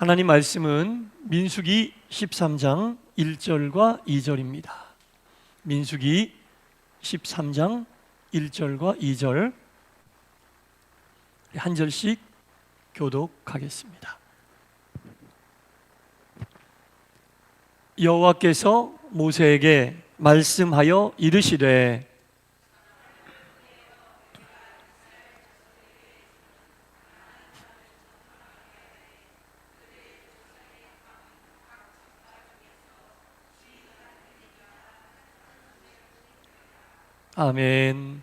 하나님 말씀은 민수기 13장 1절과 2절입니다. 민수기 13장 1절과 2절 한 절씩 교독하겠습니다. 여호와께서 모세에게 말씀하여 이르시되 아멘.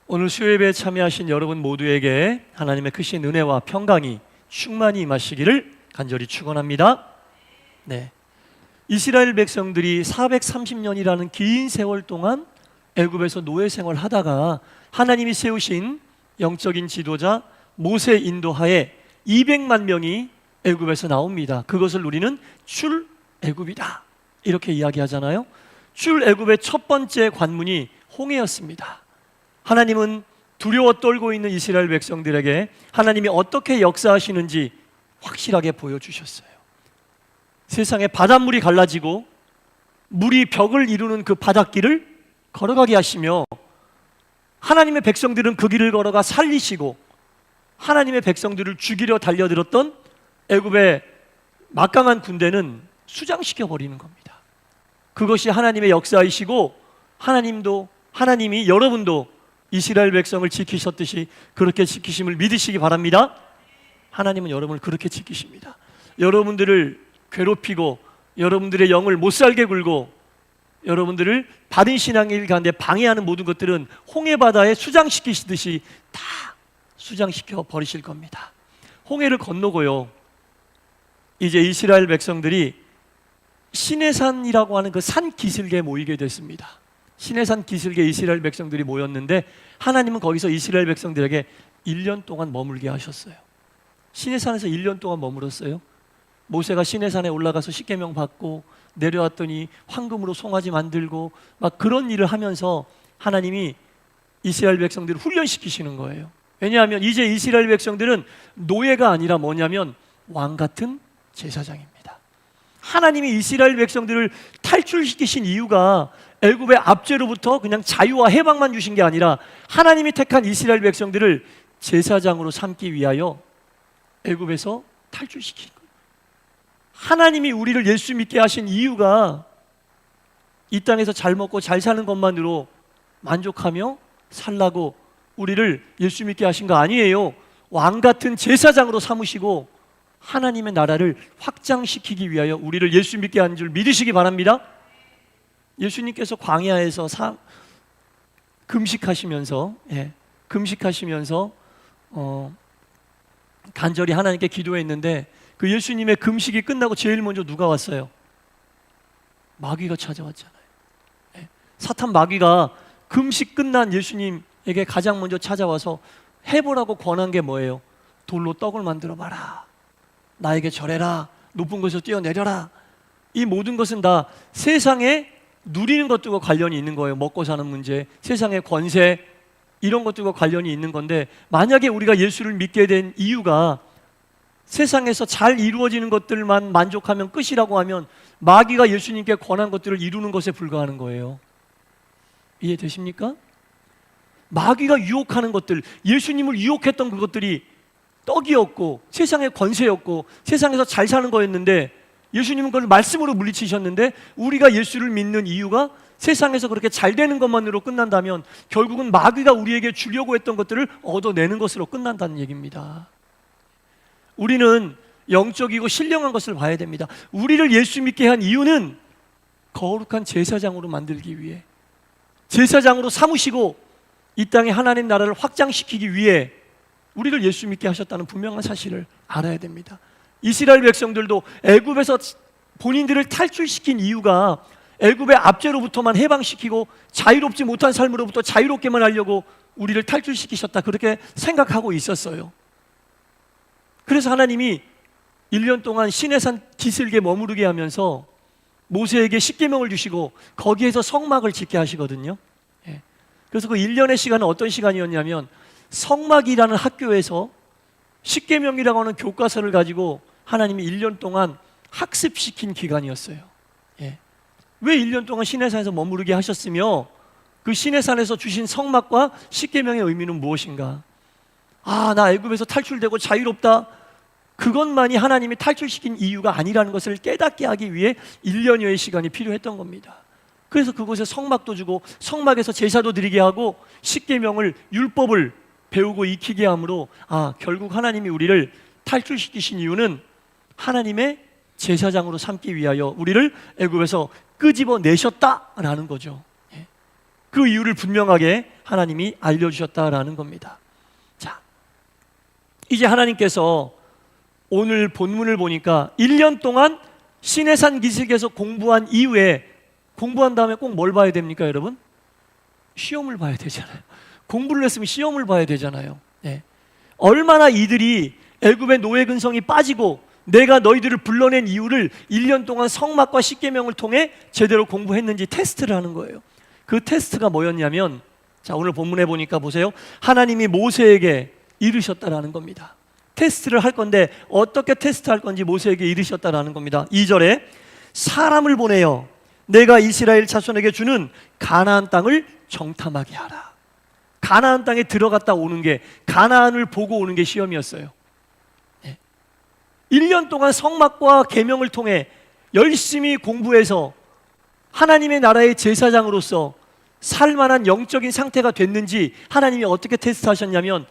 오늘 수요예배에 참여하신 여러분 모두에게 하나님의 크신 은혜와 평강이 충만히 임하시기를 간절히 축원합니다. 네, 이스라엘 백성들이 430년이라는 긴 세월 동안 애굽에서 노예 생활하다가 하나님이 세우신 영적인 지도자 모세 인도하에 200만 명이 애굽에서 나옵니다. 그것을 우리는 출애굽이다 이렇게 이야기하잖아요. 출애굽의 첫 번째 관문이 홍해였습니다. 하나님은 두려워 떨고 있는 이스라엘 백성들에게 하나님이 어떻게 역사하시는지 확실하게 보여주셨어요. 세상에 바닷물이 갈라지고 물이 벽을 이루는 그 바닷길을 걸어가게 하시며 하나님의 백성들은 그 길을 걸어가 살리시고 하나님의 백성들을 죽이려 달려들었던 애굽의 막강한 군대는 수장시켜 버리는 겁니다. 그것이 하나님의 역사이시고 하나님이 여러분도 이스라엘 백성을 지키셨듯이 그렇게 지키심을 믿으시기 바랍니다. 하나님은 여러분을 그렇게 지키십니다. 여러분들을 괴롭히고 여러분들의 영을 못살게 굴고 여러분들을 바른 신앙일 가운데 방해하는 모든 것들은 홍해바다에 수장시키시듯이 다 수장시켜 버리실 겁니다. 홍해를 건너고요, 이제 이스라엘 백성들이 시내산이라고 하는 그 산 기슭에 모이게 됐습니다. 시내산 기슭에 이스라엘 백성들이 모였는데 하나님은 거기서 이스라엘 백성들에게 1년 동안 머물게 하셨어요. 시내산에서 1년 동안 머물었어요. 모세가 시내산에 올라가서 십계명 받고 내려왔더니 황금으로 송아지 만들고 막 그런 일을 하면서 하나님이 이스라엘 백성들을 훈련시키시는 거예요. 왜냐하면 이제 이스라엘 백성들은 노예가 아니라 뭐냐면 왕 같은 제사장입니다. 하나님이 이스라엘 백성들을 탈출시키신 이유가 애굽의 압제로부터 그냥 자유와 해방만 주신 게 아니라 하나님이 택한 이스라엘 백성들을 제사장으로 삼기 위하여 애굽에서 탈출시킨 거예요. 하나님이 우리를 예수 믿게 하신 이유가 이 땅에서 잘 먹고 잘 사는 것만으로 만족하며 살라고 우리를 예수 믿게 하신 거 아니에요. 왕 같은 제사장으로 삼으시고 하나님의 나라를 확장시키기 위하여 우리를 예수 믿게 한 줄 믿으시기 바랍니다. 예수님께서 광야에서 금식하시면서 간절히 하나님께 기도했는데 그 예수님의 금식이 끝나고 제일 먼저 누가 왔어요? 마귀가 찾아왔잖아요. 사탄 마귀가 금식 끝난 예수님에게 가장 먼저 찾아와서 해보라고 권한 게 뭐예요? 돌로 떡을 만들어 봐라, 나에게 절해라, 높은 곳에서 뛰어내려라. 이 모든 것은 다 세상에 누리는 것들과 관련이 있는 거예요. 먹고 사는 문제, 세상의 권세, 이런 것들과 관련이 있는 건데 만약에 우리가 예수를 믿게 된 이유가 세상에서 잘 이루어지는 것들만 만족하면 끝이라고 하면 마귀가 예수님께 권한 것들을 이루는 것에 불과하는 거예요. 이해되십니까? 마귀가 유혹하는 것들, 예수님을 유혹했던 그것들이 떡이었고 세상의 권세였고 세상에서 잘 사는 거였는데 예수님은 그걸 말씀으로 물리치셨는데 우리가 예수를 믿는 이유가 세상에서 그렇게 잘 되는 것만으로 끝난다면 결국은 마귀가 우리에게 주려고 했던 것들을 얻어내는 것으로 끝난다는 얘기입니다. 우리는 영적이고 신령한 것을 봐야 됩니다. 우리를 예수 믿게 한 이유는 거룩한 제사장으로 만들기 위해, 제사장으로 삼으시고 이 땅에 하나님 나라를 확장시키기 위해 우리를 예수 믿게 하셨다는 분명한 사실을 알아야 됩니다. 이스라엘 백성들도 애굽에서 본인들을 탈출시킨 이유가 애굽의 압제로부터만 해방시키고 자유롭지 못한 삶으로부터 자유롭게만 하려고 우리를 탈출시키셨다, 그렇게 생각하고 있었어요. 그래서 하나님이 1년 동안 시내산 기슭에 머무르게 하면서 모세에게 십계명을 주시고 거기에서 성막을 짓게 하시거든요. 그래서 그 1년의 시간은 어떤 시간이었냐면 성막이라는 학교에서 십계명이라고 하는 교과서를 가지고 하나님이 1년 동안 학습시킨 기간이었어요. 예. 왜 1년 동안 시내산에서 머무르게 하셨으며 그 시내산에서 주신 성막과 십계명의 의미는 무엇인가? 나 애굽에서 탈출되고 자유롭다. 그것만이 하나님이 탈출시킨 이유가 아니라는 것을 깨닫게 하기 위해 1년여의 시간이 필요했던 겁니다. 그래서 그곳에 성막도 주고 성막에서 제사도 드리게 하고 십계명을, 율법을 배우고 익히게 함으로 결국 하나님이 우리를 탈출시키신 이유는 하나님의 제사장으로 삼기 위하여 우리를 애굽에서 끄집어내셨다라는 거죠. 그 이유를 분명하게 하나님이 알려주셨다라는 겁니다. 자, 이제 하나님께서 오늘 본문을 보니까 1년 동안 시내산 기슭에서 공부한 이후에, 공부한 다음에 꼭 뭘 봐야 됩니까, 여러분? 시험을 봐야 되잖아요. 공부를 했으면 시험을 봐야 되잖아요. 네. 얼마나 이들이 애굽의 노예 근성이 빠지고 내가 너희들을 불러낸 이유를 1년 동안 성막과 십계명을 통해 제대로 공부했는지 테스트를 하는 거예요. 그 테스트가 뭐였냐면, 자, 오늘 본문에 보니까 보세요. 하나님이 모세에게 이르셨다라는 겁니다. 테스트를 할 건데 어떻게 테스트할 건지 모세에게 이르셨다라는 겁니다. 2절에 사람을 보내어 내가 이스라엘 자손에게 주는 가나안 땅을 정탐하게 하라. 가나안 땅에 들어갔다 오는 게, 가나안을 보고 오는 게 시험이었어요. 1년 동안 성막과 계명을 통해 열심히 공부해서 하나님의 나라의 제사장으로서 살만한 영적인 상태가 됐는지 하나님이 어떻게 테스트하셨냐면,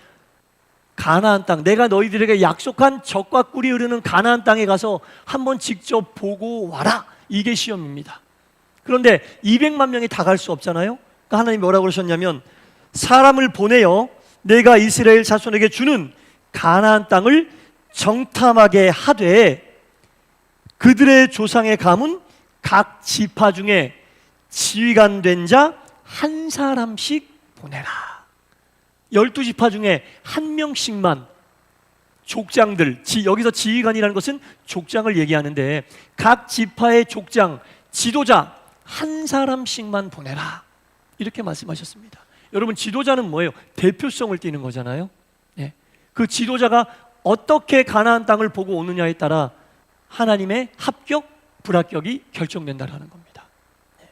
가나안 땅, 내가 너희들에게 약속한 젖과 꿀이 흐르는 가나안 땅에 가서 한번 직접 보고 와라. 이게 시험입니다. 그런데 200만 명이 다 갈 수 없잖아요. 그러니까 하나님이 뭐라고 그러셨냐면, 사람을 보내어 내가 이스라엘 자손에게 주는 가나안 땅을 정탐하게 하되 그들의 조상의 가문 각 지파 중에 지휘관 된 자 한 사람씩 보내라. 12지파 중에 한 명씩만, 족장들, 여기서 지휘관이라는 것은 족장을 얘기하는데 각 지파의 족장, 지도자 한 사람씩만 보내라. 이렇게 말씀하셨습니다. 여러분, 지도자는 뭐예요? 대표성을 띠는 거잖아요. 네. 그 지도자가 어떻게 가나안 땅을 보고 오느냐에 따라 하나님의 합격, 불합격이 결정된다는 겁니다. 네.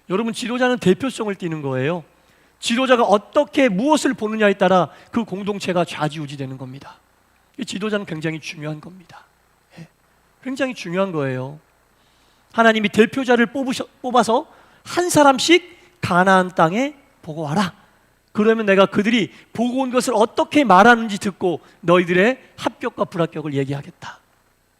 여러분, 지도자는 대표성을 띠는 거예요. 지도자가 어떻게 무엇을 보느냐에 따라 그 공동체가 좌지우지되는 겁니다. 이 지도자는 굉장히 중요한 겁니다. 네. 굉장히 중요한 거예요. 하나님이 대표자를 뽑아서 한 사람씩 가나안 땅에 보고 와라. 그러면 내가 그들이 보고 온 것을 어떻게 말하는지 듣고 너희들의 합격과 불합격을 얘기하겠다.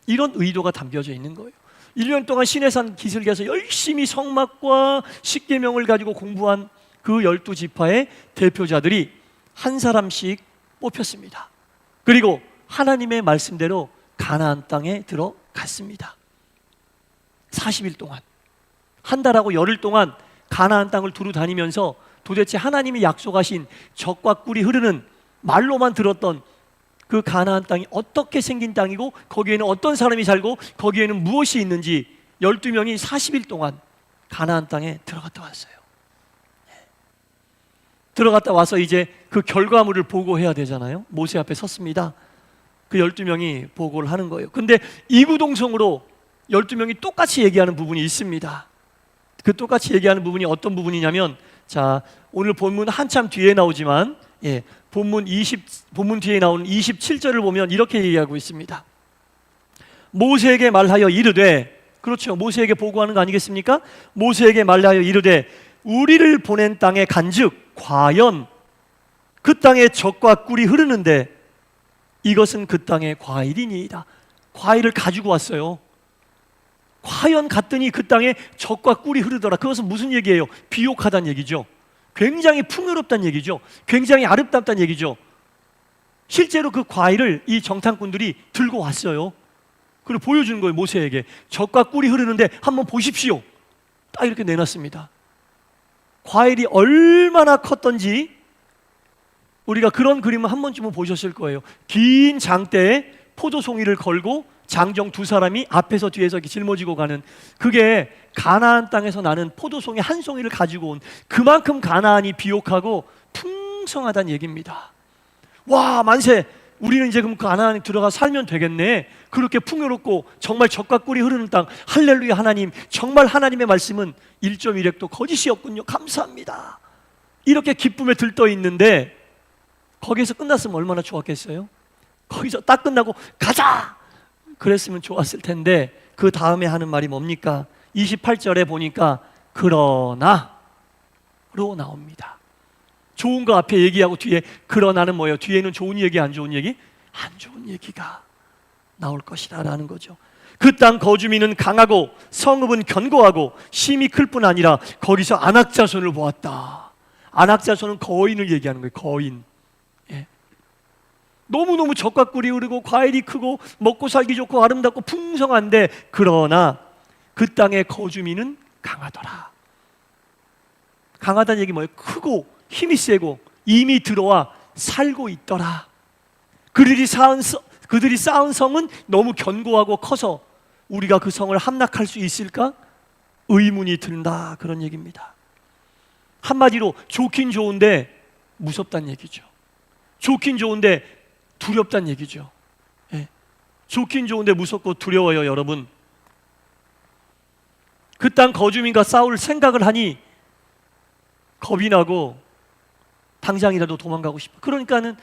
이런 의도가 담겨져 있는 거예요. 1년 동안 시내산 기슭에서 열심히 성막과 십계명을 가지고 공부한 그 12지파의 대표자들이 한 사람씩 뽑혔습니다. 그리고 하나님의 말씀대로 가나안 땅에 들어갔습니다. 40일 동안, 한 달하고 열흘 동안 가나안 땅을 두루 다니면서 도대체 하나님이 약속하신 젖과 꿀이 흐르는, 말로만 들었던 그 가나안 땅이 어떻게 생긴 땅이고 거기에는 어떤 사람이 살고 거기에는 무엇이 있는지 12명이 40일 동안 가나안 땅에 들어갔다 왔어요. 들어갔다 와서 이제 그 결과물을 보고해야 되잖아요. 모세 앞에 섰습니다. 그 12명이 보고를 하는 거예요. 근데 이구동성으로 12명이 똑같이 얘기하는 부분이 있습니다. 그 똑같이 얘기하는 부분이 어떤 부분이냐면, 자, 오늘 본문 한참 뒤에 나오지만 본문 뒤에 나오는 27절을 보면 이렇게 얘기하고 있습니다. 모세에게 말하여 이르되, 그렇죠, 모세에게 보고하는 거 아니겠습니까? 모세에게 말하여 이르되 우리를 보낸 땅에 간즉 과연 그 땅에 젖과 꿀이 흐르는데 이것은 그 땅의 과일이니이다. 과일을 가지고 왔어요. 과연 갔더니 그 땅에 젖과 꿀이 흐르더라. 그것은 무슨 얘기예요? 비옥하다는 얘기죠. 굉장히 풍요롭다는 얘기죠. 굉장히 아름답다는 얘기죠. 실제로 그 과일을 이 정탐꾼들이 들고 왔어요. 그리고 보여주는 거예요. 모세에게 젖과 꿀이 흐르는데 한번 보십시오. 딱 이렇게 내놨습니다. 과일이 얼마나 컸던지 우리가 그런 그림을 한 번쯤은 보셨을 거예요. 긴 장대에 포도송이를 걸고 장정 두 사람이 앞에서 뒤에서 이렇게 짊어지고 가는, 그게 가나안 땅에서 나는 포도송이 한 송이를 가지고 온, 그만큼 가나안이 비옥하고 풍성하다는 얘기입니다. 와, 만세! 우리는 이제 그럼 가나안에 들어가 살면 되겠네. 그렇게 풍요롭고 정말 젖과 꿀이 흐르는 땅, 할렐루야. 하나님, 정말 하나님의 말씀은 1.1획도 거짓이었군요. 감사합니다. 이렇게 기쁨에 들떠 있는데 거기에서 끝났으면 얼마나 좋았겠어요? 거기서 딱 끝나고 가자! 그랬으면 좋았을 텐데 그 다음에 하는 말이 뭡니까? 28절에 보니까 그러나로 나옵니다. 좋은 거 앞에 얘기하고 뒤에 그러나는 뭐예요? 뒤에는 좋은 얘기, 안 좋은 얘기? 안 좋은 얘기가 나올 것이다 라는 거죠. 그 땅 거주민은 강하고 성읍은 견고하고 심이 클 뿐 아니라 거기서 안악자손을 보았다. 안악자손은 거인을 얘기하는 거예요. 거인. 예. 너무너무 젖과 꿀이 흐르고 과일이 크고 먹고 살기 좋고 아름답고 풍성한데 그러나 그 땅의 거주민은 강하더라. 강하다는 얘기 뭐예요? 크고 힘이 세고 이미 들어와 살고 있더라. 그들이 쌓은 성은 너무 견고하고 커서 우리가 그 성을 함락할 수 있을까? 의문이 든다. 그런 얘기입니다. 한마디로 좋긴 좋은데 무섭다는 얘기죠. 좋긴 좋은데 두렵다는 얘기죠. 예. 좋긴 좋은데 무섭고 두려워요, 여러분. 그 땅 거주민과 싸울 생각을 하니 겁이 나고 당장이라도 도망가고 싶어. 그러니까는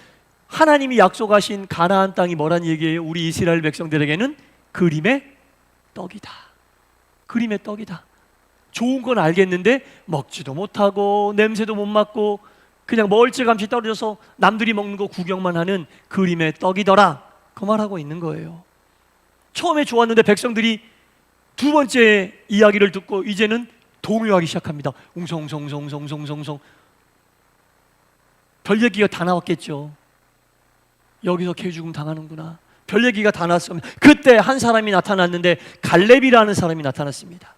하나님이 약속하신 가나안 땅이 뭐란 얘기예요? 우리 이스라엘 백성들에게는 그림의 떡이다. 그림의 떡이다. 좋은 건 알겠는데 먹지도 못하고 냄새도 못 맡고 그냥 멀찌감치 떨어져서 남들이 먹는 거 구경만 하는 그림의 떡이더라. 그 말하고 있는 거예요. 처음에 좋았는데 백성들이 두 번째 이야기를 듣고 이제는 동요하기 시작합니다. 웅성웅성웅성웅성웅성. 별 얘기가 다 나왔겠죠. 여기서 개죽음 당하는구나. 별 얘기가 다 나왔습니다. 그때 한 사람이 나타났는데 갈렙이라는 사람이 나타났습니다.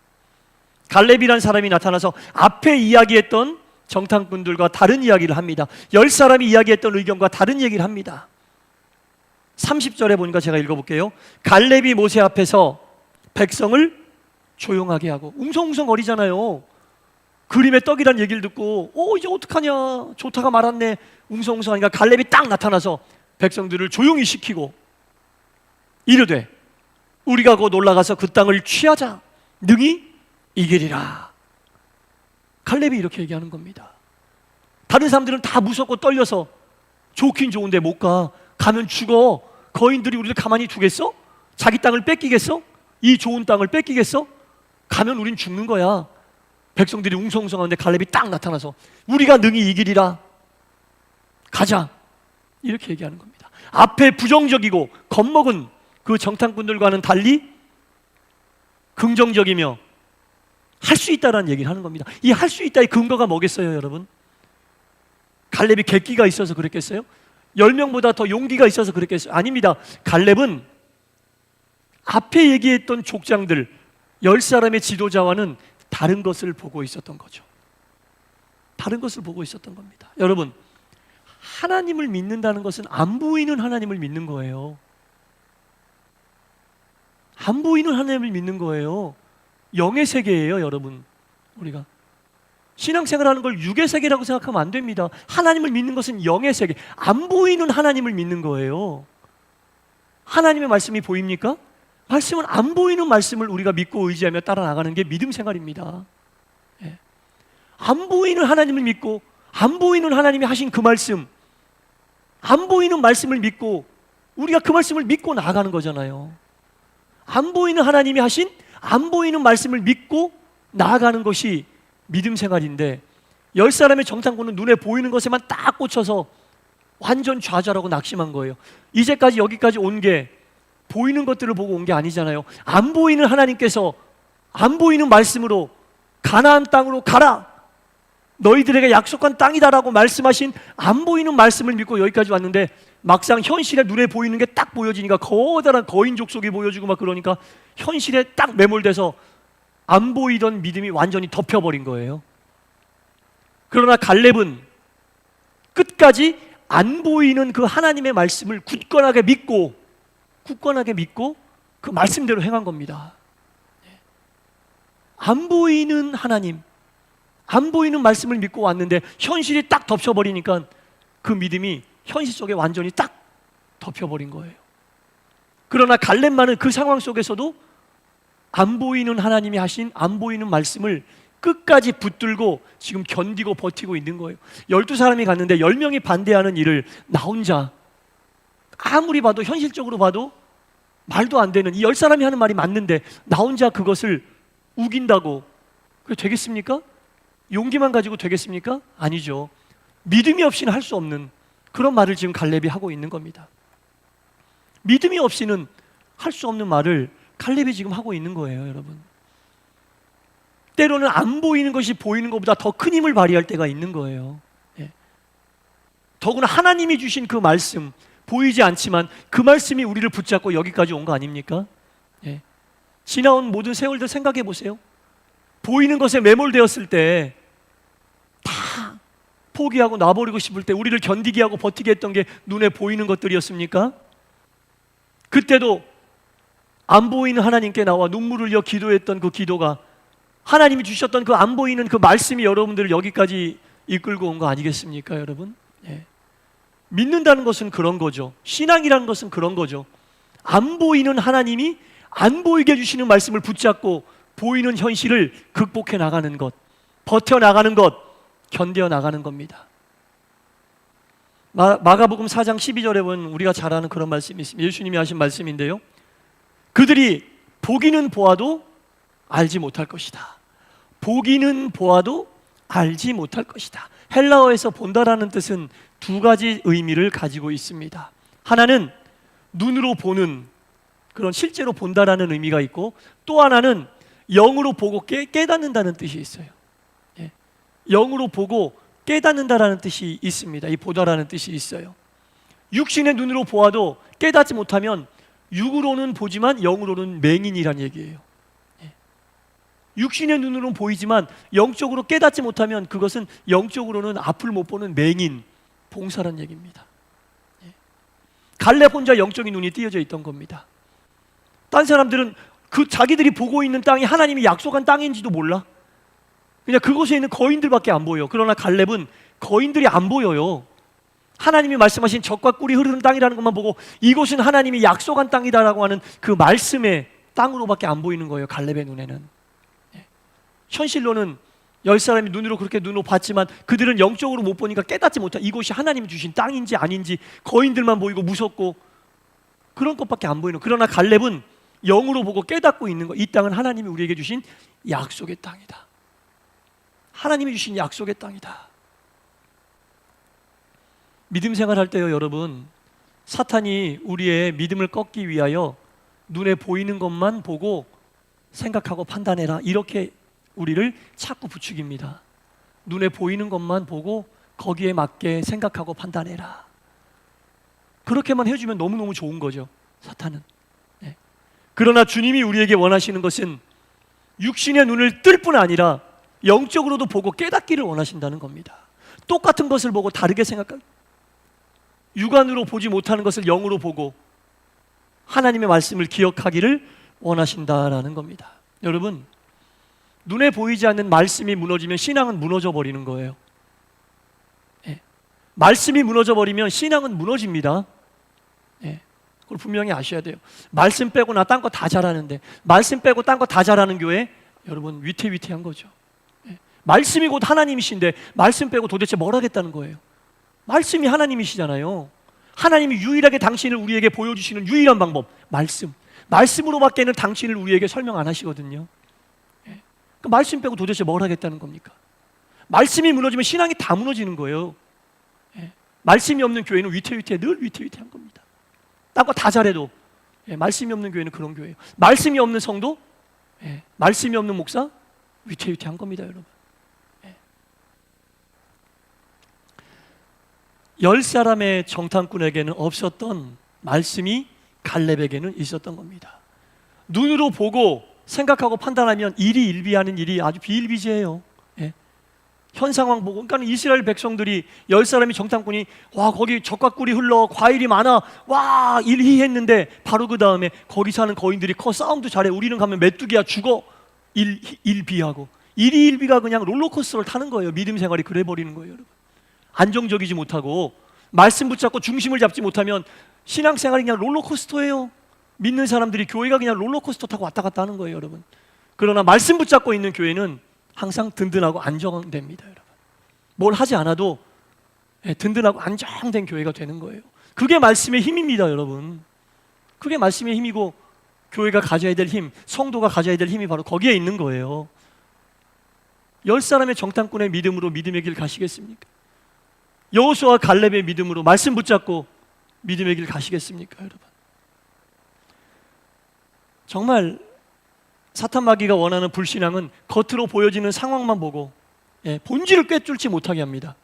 갈렙이라는 사람이 나타나서 앞에 이야기했던 정탐꾼들과 다른 이야기를 합니다. 10사람이 이야기했던 의견과 다른 얘기를 합니다. 30절에 보니까 제가 읽어볼게요. 갈렙이 모세 앞에서 백성을 조용하게 하고 웅성웅성 거리잖아요. 그림의 떡이란 얘기를 듣고 이제 어떡하냐, 좋다가 말았네. 웅성웅성 하니까 갈렙이 딱 나타나서 백성들을 조용히 시키고 이르되 우리가 곧 올라가서 그 땅을 취하자. 능히 이기리라. 갈렙이 이렇게 얘기하는 겁니다. 다른 사람들은 다 무섭고 떨려서 좋긴 좋은데 못 가. 가면 죽어. 거인들이 우리를 가만히 두겠어? 자기 땅을 뺏기겠어? 이 좋은 땅을 뺏기겠어? 가면 우린 죽는 거야. 백성들이 웅성웅성하는데 갈렙이 딱 나타나서 우리가 능히 이기리라. 가자. 이렇게 얘기하는 겁니다. 앞에 부정적이고 겁먹은 그 정탐꾼들과는 달리 긍정적이며 할 수 있다라는 얘기를 하는 겁니다. 이 할 수 있다의 근거가 뭐겠어요, 여러분? 갈렙이 객기가 있어서 그랬겠어요? 10명보다 더 용기가 있어서 그랬겠어요? 아닙니다. 갈렙은 앞에 얘기했던 족장들 10사람의 지도자와는 다른 것을 보고 있었던 거죠. 다른 것을 보고 있었던 겁니다. 여러분, 하나님을 믿는다는 것은 안 보이는 하나님을 믿는 거예요. 안 보이는 하나님을 믿는 거예요. 영의 세계예요, 여러분. 우리가 신앙생활하는 걸 육의 세계라고 생각하면 안 됩니다. 하나님을 믿는 것은 영의 세계, 안 보이는 하나님을 믿는 거예요. 하나님의 말씀이 보입니까? 말씀은 안 보이는 말씀을 우리가 믿고 의지하며 따라 나가는 게 믿음 생활입니다. 예. 안 보이는 하나님을 믿고 안 보이는 하나님이 하신 그 말씀, 안 보이는 말씀을 믿고 우리가 그 말씀을 믿고 나가는 거잖아요. 안 보이는 하나님이 하신 안 보이는 말씀을 믿고 나아가는 것이 믿음 생활인데 10사람의 정탐꾼은 눈에 보이는 것에만 딱 꽂혀서 완전 좌절하고 낙심한 거예요. 이제까지 여기까지 온 게 보이는 것들을 보고 온 게 아니잖아요. 안 보이는 하나님께서 안 보이는 말씀으로 가나안 땅으로 가라, 너희들에게 약속한 땅이다라고 말씀하신 안 보이는 말씀을 믿고 여기까지 왔는데 막상 현실에 눈에 보이는 게 딱 보여지니까 커다란 거인 족속이 보여지고 막 그러니까 현실에 딱 매몰돼서 안 보이던 믿음이 완전히 덮여버린 거예요. 그러나 갈렙은 끝까지 안 보이는 그 하나님의 말씀을 굳건하게 믿고 그 말씀대로 행한 겁니다. 안 보이는 하나님, 안 보이는 말씀을 믿고 왔는데 현실이 딱 덮쳐버리니까 그 믿음이 현실 속에 완전히 딱 덮여버린 거예요. 그러나 갈렙만은 그 상황 속에서도 안 보이는 하나님이 하신 안 보이는 말씀을 끝까지 붙들고 지금 견디고 버티고 있는 거예요. 12사람이 갔는데 10명이 반대하는 일을 나 혼자, 아무리 봐도 현실적으로 봐도 말도 안 되는, 이 10사람이 하는 말이 맞는데 나 혼자 그것을 우긴다고 그게 되겠습니까? 용기만 가지고 되겠습니까? 아니죠. 믿음이 없이는 할 수 없는 그런 말을 지금 갈렙이 하고 있는 겁니다. 믿음이 없이는 할 수 없는 말을 갈렙이 지금 하고 있는 거예요, 여러분. 때로는 안 보이는 것이 보이는 것보다 더 큰 힘을 발휘할 때가 있는 거예요. 예. 더구나 하나님이 주신 그 말씀, 보이지 않지만 그 말씀이 우리를 붙잡고 여기까지 온 거 아닙니까? 예. 지나온 모든 세월들 생각해 보세요. 보이는 것에 매몰되었을 때 다 포기하고 놔버리고 싶을 때 우리를 견디게 하고 버티게 했던 게 눈에 보이는 것들이었습니까? 그때도 안 보이는 하나님께 나와 눈물을 흘려 기도했던 그 기도가 하나님이 주셨던 그 안 보이는 그 말씀이 여러분들을 여기까지 이끌고 온 거 아니겠습니까, 여러분? 예. 믿는다는 것은 그런 거죠. 신앙이라는 것은 그런 거죠. 안 보이는 하나님이 안 보이게 해주시는 말씀을 붙잡고 보이는 현실을 극복해 나가는 것, 버텨 나가는 것, 견뎌 나가는 겁니다. 마가복음 4장 12절에 보면 우리가 잘 아는 그런 말씀이 있습니다. 예수님이 하신 말씀인데요, 그들이 보기는 보아도 알지 못할 것이다. 보기는 보아도 알지 못할 것이다. 헬라어에서 본다라는 뜻은 두 가지 의미를 가지고 있습니다. 하나는 눈으로 보는, 그런 실제로 본다라는 의미가 있고, 또 하나는 영으로 보고 깨닫는다는 뜻이 있어요. 예. 영으로 보고 깨닫는다라는 뜻이 있습니다. 이 보다라는 뜻이 있어요. 육신의 눈으로 보아도 깨닫지 못하면 육으로는 보지만 영으로는 맹인이란 얘기예요. 예. 육신의 눈으로는 보이지만 영적으로 깨닫지 못하면 그것은 영적으로는 앞을 못 보는 맹인, 봉사란 얘기입니다. 예. 갈렙 혼자 영적인 눈이 띄어져 있던 겁니다. 딴 사람들은 그 자기들이 보고 있는 땅이 하나님이 약속한 땅인지도 몰라. 그냥 그곳에 있는 거인들밖에 안 보여. 그러나 갈렙은 거인들이 안 보여요. 하나님이 말씀하신 젖과 꿀이 흐르는 땅이라는 것만 보고 이곳은 하나님이 약속한 땅이다라고 하는 그 말씀의 땅으로밖에 안 보이는 거예요, 갈렙의 눈에는. 예. 현실로는 10사람이 눈으로 그렇게 눈으로 봤지만 그들은 영적으로 못 보니까 깨닫지 못해. 이곳이 하나님이 주신 땅인지 아닌지 거인들만 보이고 무섭고 그런 것밖에 안 보이는. 그러나 갈렙은 영으로 보고 깨닫고 있는 거. 이 땅은 하나님이 우리에게 주신 약속의 땅이다. 하나님이 주신 약속의 땅이다. 믿음 생활할 때요, 여러분, 사탄이 우리의 믿음을 꺾기 위하여 눈에 보이는 것만 보고 생각하고 판단해라, 이렇게 우리를 자꾸 부추깁니다. 눈에 보이는 것만 보고 거기에 맞게 생각하고 판단해라. 그렇게만 해주면 너무너무 좋은 거죠, 사탄은. 네. 그러나 주님이 우리에게 원하시는 것은 육신의 눈을 뜰 뿐 아니라 영적으로도 보고 깨닫기를 원하신다는 겁니다. 똑같은 것을 보고 다르게 생각하고, 육안으로 보지 못하는 것을 영으로 보고 하나님의 말씀을 기억하기를 원하신다라는 겁니다. 여러분, 눈에 보이지 않는 말씀이 무너지면 신앙은 무너져 버리는 거예요. 예. 말씀이 무너져 버리면 신앙은 무너집니다. 예. 그걸 분명히 아셔야 돼요. 말씀 빼고 나 딴 거 다 잘하는데, 말씀 빼고 딴 거 다 잘하는 교회, 여러분 위태위태한 거죠. 예. 말씀이 곧 하나님이신데 말씀 빼고 도대체 뭘 하겠다는 거예요. 말씀이 하나님이시잖아요. 하나님이 유일하게 당신을 우리에게 보여주시는 유일한 방법, 말씀. 말씀으로밖에는 당신을 우리에게 설명 안 하시거든요. 예. 그 말씀 빼고 도대체 뭘 하겠다는 겁니까? 말씀이 무너지면 신앙이 다 무너지는 거예요. 예. 말씀이 없는 교회는 위태위태, 늘 위태위태한 겁니다. 딴 거 다 잘해도 예, 말씀이 없는 교회는 그런 교회예요. 말씀이 없는 성도, 예, 말씀이 없는 목사, 위태위태한 겁니다, 여러분. 10사람의 정탐꾼에게는 없었던 말씀이 갈렙에게는 있었던 겁니다. 눈으로 보고 생각하고 판단하면 일희일비하는 일이 아주 비일비재해요. 예. 현 상황 보고, 그러니까 이스라엘 백성들이 10사람이 정탐꾼이 와 거기 젖과 꿀이 흘러 과일이 많아 와 일희했는데 바로 그 다음에 거기 사는 거인들이 커 싸움도 잘해 우리는 가면 메뚜기야 죽어 일비하고 일희일비가 그냥 롤러코스터를 타는 거예요. 믿음 생활이 그래 버리는 거예요, 여러분. 안정적이지 못하고 말씀 붙잡고 중심을 잡지 못하면 신앙생활이 그냥 롤러코스터예요. 믿는 사람들이 교회가 그냥 롤러코스터 타고 왔다 갔다 하는 거예요, 여러분. 그러나 말씀 붙잡고 있는 교회는 항상 든든하고 안정됩니다, 여러분. 뭘 하지 않아도 든든하고 안정된 교회가 되는 거예요. 그게 말씀의 힘입니다, 여러분. 그게 말씀의 힘이고 교회가 가져야 될 힘, 성도가 가져야 될 힘이 바로 거기에 있는 거예요. 10사람의 정탐꾼의 믿음으로 믿음의 길 가시겠습니까? 여호수아와 갈렙의 믿음으로 말씀 붙잡고 믿음의 길 가시겠습니까, 여러분? 정말 사탄 마귀가 원하는 불신앙은 겉으로 보여지는 상황만 보고 본질을 꿰뚫지 못하게 합니다.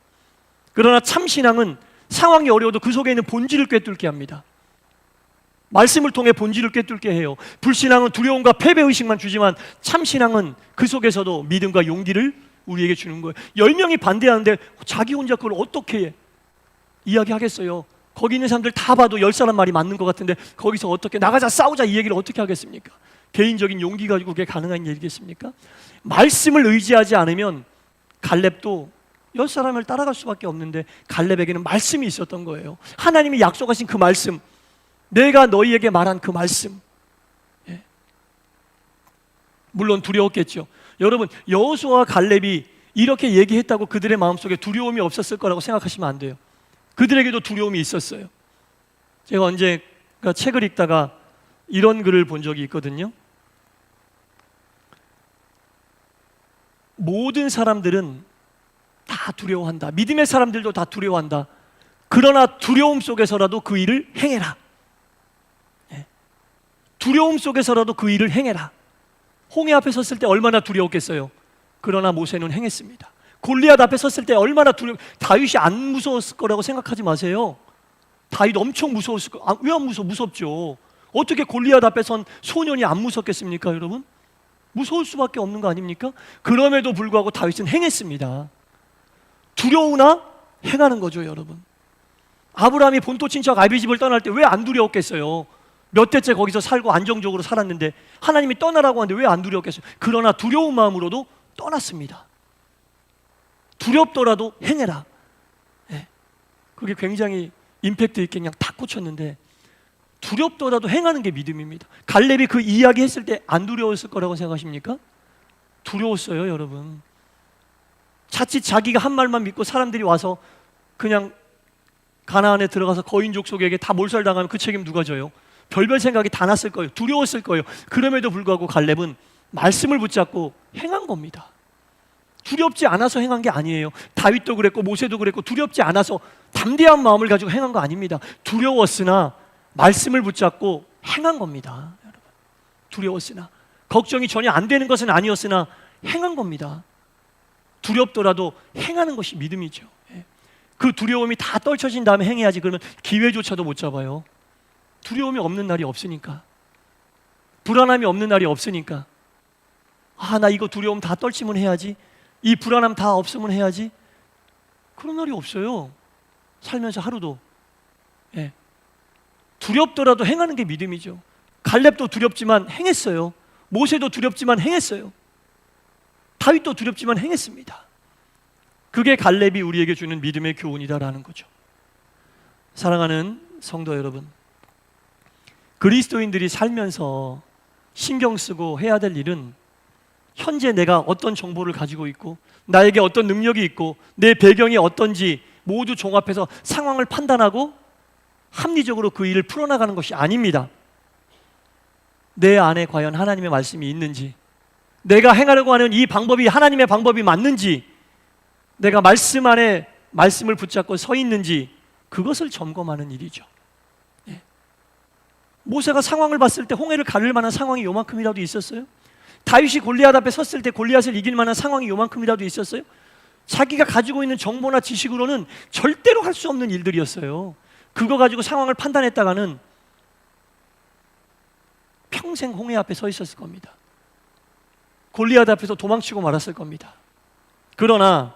그러나 참신앙은 상황이 어려워도 그 속에 있는 본질을 꿰뚫게 합니다. 말씀을 통해 본질을 꿰뚫게 해요. 불신앙은 두려움과 패배의식만 주지만 참신앙은 그 속에서도 믿음과 용기를 우리에게 주는 거예요. 10명이 반대하는데 자기 혼자 그걸 어떻게 이야기하겠어요? 거기 있는 사람들 다 봐도 10사람 말이 맞는 것 같은데 거기서 어떻게 나가자 싸우자 이 얘기를 어떻게 하겠습니까? 개인적인 용기 가지고 그게 가능한 일이겠습니까? 말씀을 의지하지 않으면 갈렙도 10사람을 따라갈 수밖에 없는데 갈렙에게는 말씀이 있었던 거예요. 하나님이 약속하신 그 말씀, 내가 너희에게 말한 그 말씀. 물론 두려웠겠죠. 여러분, 여호수아와 갈렙이 이렇게 얘기했다고 그들의 마음속에 두려움이 없었을 거라고 생각하시면 안 돼요. 그들에게도 두려움이 있었어요. 제가 언젠가 책을 읽다가 이런 글을 본 적이 있거든요. 모든 사람들은 다 두려워한다. 믿음의 사람들도 다 두려워한다. 그러나 두려움 속에서라도 그 일을 행해라. 두려움 속에서라도 그 일을 행해라. 홍해 앞에 섰을 때 얼마나 두려웠겠어요. 그러나 모세는 행했습니다. 골리앗 앞에 섰을 때 얼마나 다윗이 안 무서웠을 거라고 생각하지 마세요. 다윗 엄청 무서웠을 거. 왜 안 무서워? 무섭죠. 어떻게 골리앗 앞에 선 소년이 안 무섭겠습니까, 여러분? 무서울 수밖에 없는 거 아닙니까? 그럼에도 불구하고 다윗은 행했습니다. 두려우나 행하는 거죠, 여러분. 아브라함이 본토 친척 아비집을 떠날 때 왜 안 두려웠겠어요? 몇 대째 거기서 살고 안정적으로 살았는데 하나님이 떠나라고 하는데 왜 안 두려웠겠어요? 그러나 두려운 마음으로도 떠났습니다. 두렵더라도 행해라. 그게 굉장히 임팩트 있게 그냥 탁 꽂혔는데 두렵더라도 행하는 게 믿음입니다. 갈렙이 그 이야기 했을 때 안 두려웠을 거라고 생각하십니까? 두려웠어요, 여러분. 자칫 자기가 한 말만 믿고 사람들이 와서 그냥 가나안에 들어가서 거인족 속에게 다 몰살당하면 그 책임 누가 져요? 별별 생각이 다 났을 거예요. 두려웠을 거예요. 그럼에도 불구하고 갈렙은 말씀을 붙잡고 행한 겁니다. 두렵지 않아서 행한 게 아니에요. 다윗도 그랬고 모세도 그랬고 두렵지 않아서 담대한 마음을 가지고 행한 거 아닙니다. 두려웠으나 말씀을 붙잡고 행한 겁니다, 여러분. 두려웠으나 걱정이 전혀 안 되는 것은 아니었으나 행한 겁니다. 두렵더라도 행하는 것이 믿음이죠. 그 두려움이 다 떨쳐진 다음에 행해야지. 그러면 기회조차도 못 잡아요. 두려움이 없는 날이 없으니까, 불안함이 없는 날이 없으니까. 나 이거 두려움 다 떨치면 해야지, 이 불안함 다 없으면 해야지. 그런 날이 없어요, 살면서 하루도. 두렵더라도 행하는 게 믿음이죠. 갈렙도 두렵지만 행했어요. 모세도 두렵지만 행했어요. 다윗도 두렵지만 행했습니다. 그게 갈렙이 우리에게 주는 믿음의 교훈이다라는 거죠. 사랑하는 성도 여러분, 그리스도인들이 살면서 신경 쓰고 해야 될 일은 현재 내가 어떤 정보를 가지고 있고 나에게 어떤 능력이 있고 내 배경이 어떤지 모두 종합해서 상황을 판단하고 합리적으로 그 일을 풀어나가는 것이 아닙니다. 내 안에 과연 하나님의 말씀이 있는지, 내가 행하려고 하는 이 방법이 하나님의 방법이 맞는지, 내가 말씀 안에 말씀을 붙잡고 서 있는지, 그것을 점검하는 일이죠. 모세가 상황을 봤을 때 홍해를 가를 만한 상황이 요만큼이라도 있었어요? 다윗이 골리앗 앞에 섰을 때 골리앗을 이길 만한 상황이 요만큼이라도 있었어요? 자기가 가지고 있는 정보나 지식으로는 절대로 할 수 없는 일들이었어요. 그거 가지고 상황을 판단했다가는 평생 홍해 앞에 서 있었을 겁니다. 골리앗 앞에서 도망치고 말았을 겁니다. 그러나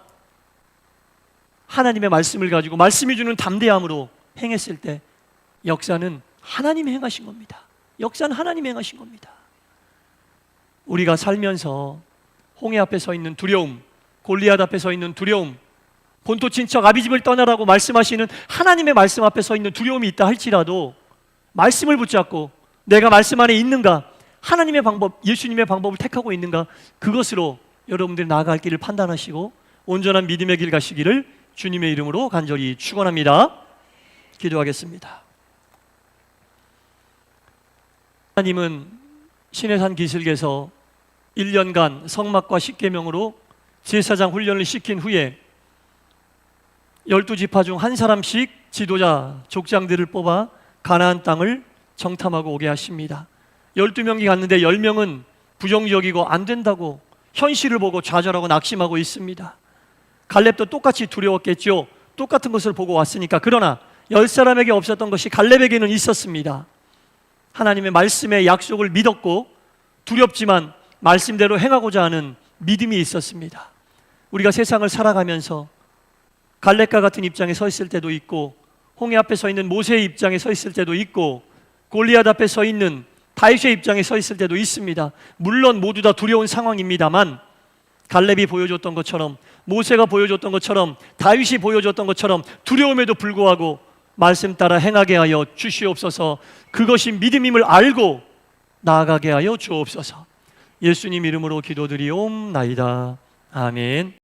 하나님의 말씀을 가지고 말씀이 주는 담대함으로 행했을 때 역사는 하나님이 행하신 겁니다. 역사는 하나님이 행하신 겁니다. 우리가 살면서 홍해 앞에 서 있는 두려움, 골리앗 앞에 서 있는 두려움, 본토 친척 아비집을 떠나라고 말씀하시는 하나님의 말씀 앞에 서 있는 두려움이 있다 할지라도 말씀을 붙잡고 내가 말씀 안에 있는가, 하나님의 방법, 예수님의 방법을 택하고 있는가, 그것으로 여러분들이 나아갈 길을 판단하시고 온전한 믿음의 길 가시기를 주님의 이름으로 간절히 축원합니다. 기도하겠습니다. 하나님은 시내산 기슭에서 1년간 성막과 십계명으로 제사장 훈련을 시킨 후에 12지파 중 한 사람씩 지도자 족장들을 뽑아 가나안 땅을 정탐하고 오게 하십니다. 12명이 갔는데 10명은 부정적이고 안 된다고 현실을 보고 좌절하고 낙심하고 있습니다. 갈렙도 똑같이 두려웠겠죠. 똑같은 것을 보고 왔으니까. 그러나 10사람에게 없었던 것이 갈렙에게는 있었습니다. 하나님의 말씀의 약속을 믿었고 두렵지만 말씀대로 행하고자 하는 믿음이 있었습니다. 우리가 세상을 살아가면서 갈렙과 같은 입장에 서 있을 때도 있고, 홍해 앞에 서 있는 모세의 입장에 서 있을 때도 있고, 골리앗 앞에 서 있는 다윗의 입장에 서 있을 때도 있습니다. 물론 모두 다 두려운 상황입니다만 갈렙이 보여줬던 것처럼, 모세가 보여줬던 것처럼, 다윗이 보여줬던 것처럼 두려움에도 불구하고 말씀 따라 행하게 하여 주시옵소서. 그것이 믿음임을 알고 나아가게 하여 주옵소서. 예수님 이름으로 기도드리옵나이다. 아멘.